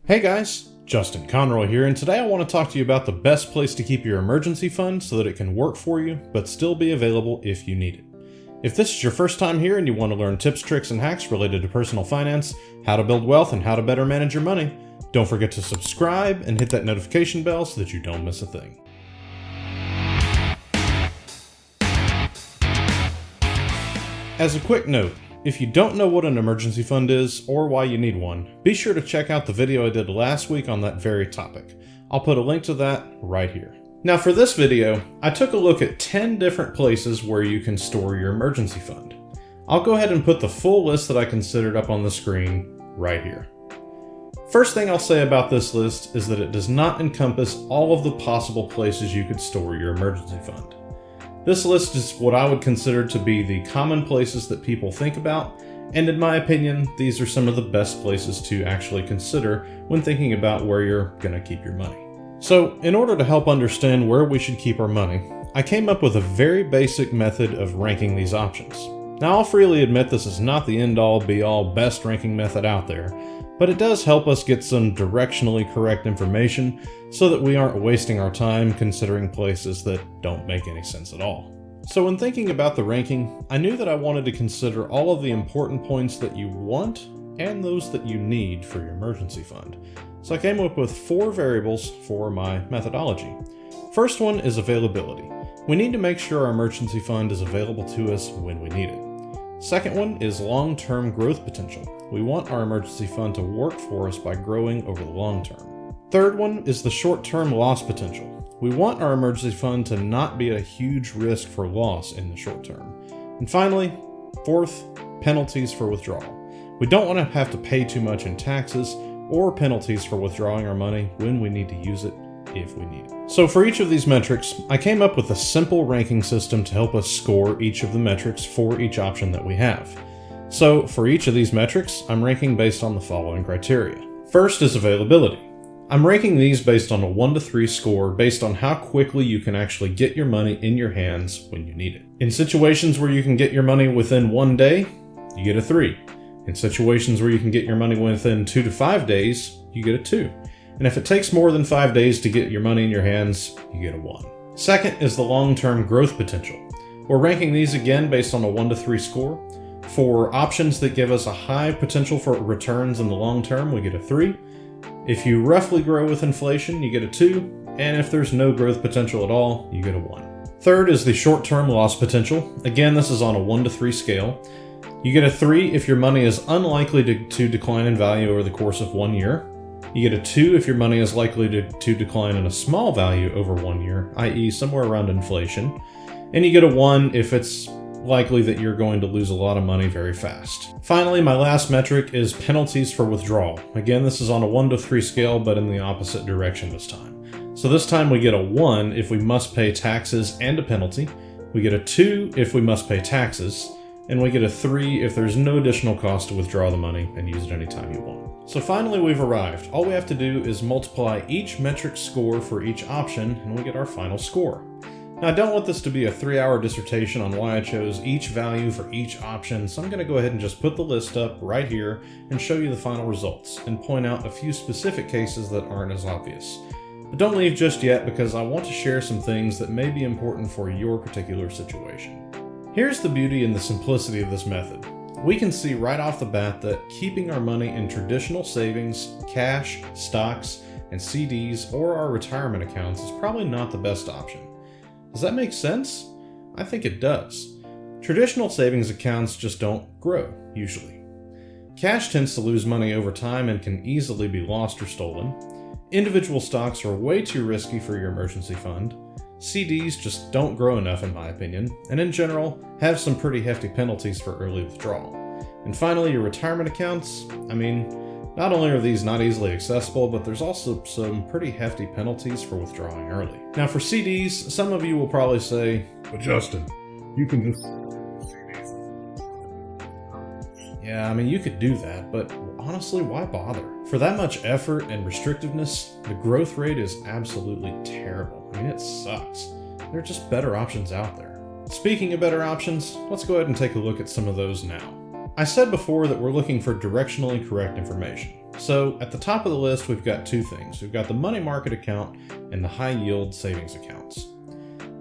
Hey guys, Justin Conroy here, and today I want to talk to you about the best place to keep your emergency fund so that it can work for you, but still be available if you need it. If this is your first time here and you want to learn tips, tricks, and hacks related to personal finance, how to build wealth, and how to better manage your money, don't forget to subscribe and hit that notification bell so that you don't miss a thing. As a quick note, if you don't know what an emergency fund is or why you need one, be sure to check out the video I did last week on that very topic. I'll put a link to that right here. Now for this video, I took a look at 10 different places where you can store your emergency fund. I'll go ahead and put the full list that I considered up on the screen right here. First thing I'll say about this list is that it does not encompass all of the possible places you could store your emergency fund. This list is what I would consider to be the common places that people think about, and in my opinion, these are some of the best places to actually consider when thinking about where you're going to keep your money. So, in order to help understand where we should keep our money, I came up with a very basic method of ranking these options. Now, I'll freely admit this is not the end-all, be-all, best ranking method out there, but it does help us get some directionally correct information so that we aren't wasting our time considering places that don't make any sense at all. So when thinking about the ranking, I knew that I wanted to consider all of the important points that you want and those that you need for your emergency fund. So I came up with 4 variables for my methodology. First one is availability. We need to make sure our emergency fund is available to us when we need it. Second one is long-term growth potential. We want our emergency fund to work for us by growing over the long term. Third one is the short-term loss potential. We want our emergency fund to not be a huge risk for loss in the short term. And finally, fourth, penalties for withdrawal. We don't want to have to pay too much in taxes or penalties for withdrawing our money when we need to use it if we need it. So for each of these metrics, I came up with a simple ranking system to help us score each of the metrics for each option that we have. So for each of these metrics, I'm ranking based on the following criteria. First is availability. I'm ranking these based on a 1 to 3 score based on how quickly you can actually get your money in your hands when you need it. In situations where you can get your money within 1 day, you get a 3. In situations where you can get your money within 2 to 5 days, you get a 2. And if it takes more than 5 days to get your money in your hands, you get a 1. Second is the long-term growth potential. We're ranking these again based on a 1 to 3 score. For options that give us a high potential for returns in the long term, we get a 3. If you roughly grow with inflation, you get a 2. And if there's no growth potential at all, you get a 1. Third is the short-term loss potential. Again, this is on a 1 to 3 scale. You get a 3 if your money is unlikely to decline in value over the course of 1 year. You get a 2 if your money is likely to decline in a small value over 1 year, i.e. somewhere around inflation. And you get a 1 if it's likely that you're going to lose a lot of money very fast. Finally, my last metric is penalties for withdrawal. Again, this is on a 1 to 3 scale, but in the opposite direction this time. So this time we get a 1 if we must pay taxes and a penalty. We get a 2 if we must pay taxes. And we get a 3 if there's no additional cost to withdraw the money and use it anytime you want. So finally we've arrived. All we have to do is multiply each metric score for each option and we get our final score. Now I don't want this to be a 3-hour dissertation on why I chose each value for each option, so I'm going to go ahead and just put the list up right here and show you the final results and point out a few specific cases that aren't as obvious. But don't leave just yet because I want to share some things that may be important for your particular situation. Here's the beauty and the simplicity of this method. We can see right off the bat that keeping our money in traditional savings, cash, stocks, and CDs or our retirement accounts is probably not the best option. Does that make sense? I think it does. Traditional savings accounts just don't grow, usually. Cash tends to lose money over time and can easily be lost or stolen. Individual stocks are way too risky for your emergency fund. CDs just don't grow enough in my opinion, and in general, have some pretty hefty penalties for early withdrawal. And finally, your retirement accounts, not only are these not easily accessible, but there's also some pretty hefty penalties for withdrawing early. Now for CDs, some of you will probably say, "But Justin, you can just..." Yeah, you could do that, but honestly, why bother? For that much effort and restrictiveness, the growth rate is absolutely terrible. It sucks. There are just better options out there. Speaking of better options, let's go ahead and take a look at some of those now. I said before that we're looking for directionally correct information. So at the top of the list, we've got two things. We've got the money market account and the high yield savings accounts.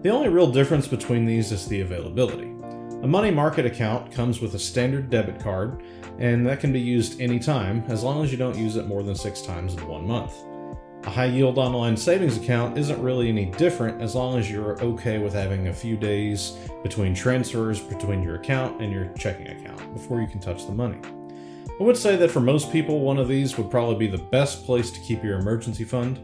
The only real difference between these is the availability. A money market account comes with a standard debit card, and that can be used anytime as long as you don't use it more than 6 times in 1 month. A high yield online savings account isn't really any different as long as you're okay with having a few days between transfers between your account and your checking account before you can touch the money. I would say that for most people, one of these would probably be the best place to keep your emergency fund.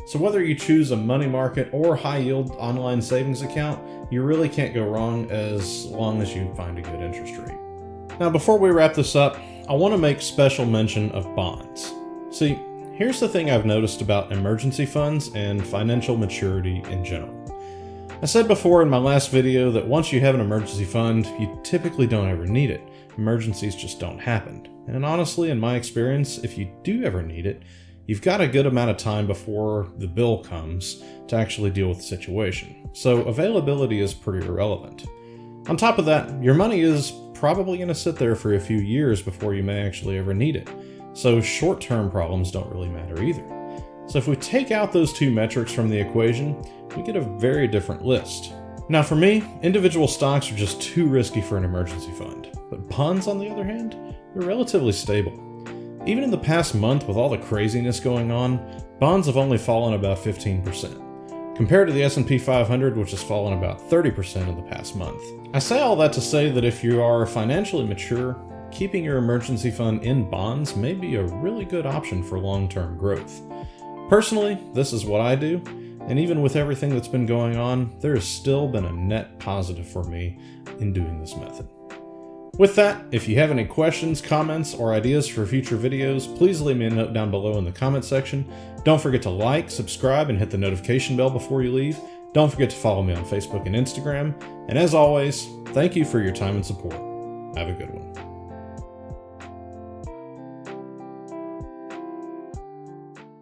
So whether you choose a money market or high yield online savings account, you really can't go wrong as long as you find a good interest rate. Now before we wrap this up, I want to make special mention of bonds. See, here's the thing I've noticed about emergency funds and financial maturity in general. I said before in my last video that once you have an emergency fund, you typically don't ever need it. Emergencies just don't happen. And honestly, in my experience, if you do ever need it, you've got a good amount of time before the bill comes to actually deal with the situation. So availability is pretty irrelevant. On top of that, your money is probably going to sit there for a few years before you may actually ever need it. So short-term problems don't really matter either. So if we take out those two metrics from the equation, we get a very different list. Now for me, individual stocks are just too risky for an emergency fund. But bonds, on the other hand, they're relatively stable. Even in the past month with all the craziness going on, bonds have only fallen about 15%, compared to the S&P 500, which has fallen about 30% in the past month. I say all that to say that if you are financially mature, keeping your emergency fund in bonds may be a really good option for long-term growth. Personally, this is what I do, and even with everything that's been going on, there has still been a net positive for me in doing this method. With that, if you have any questions, comments, or ideas for future videos, please leave me a note down below in the comment section. Don't forget to like, subscribe, and hit the notification bell before you leave. Don't forget to follow me on Facebook and Instagram. And as always, thank you for your time and support. Have a good one.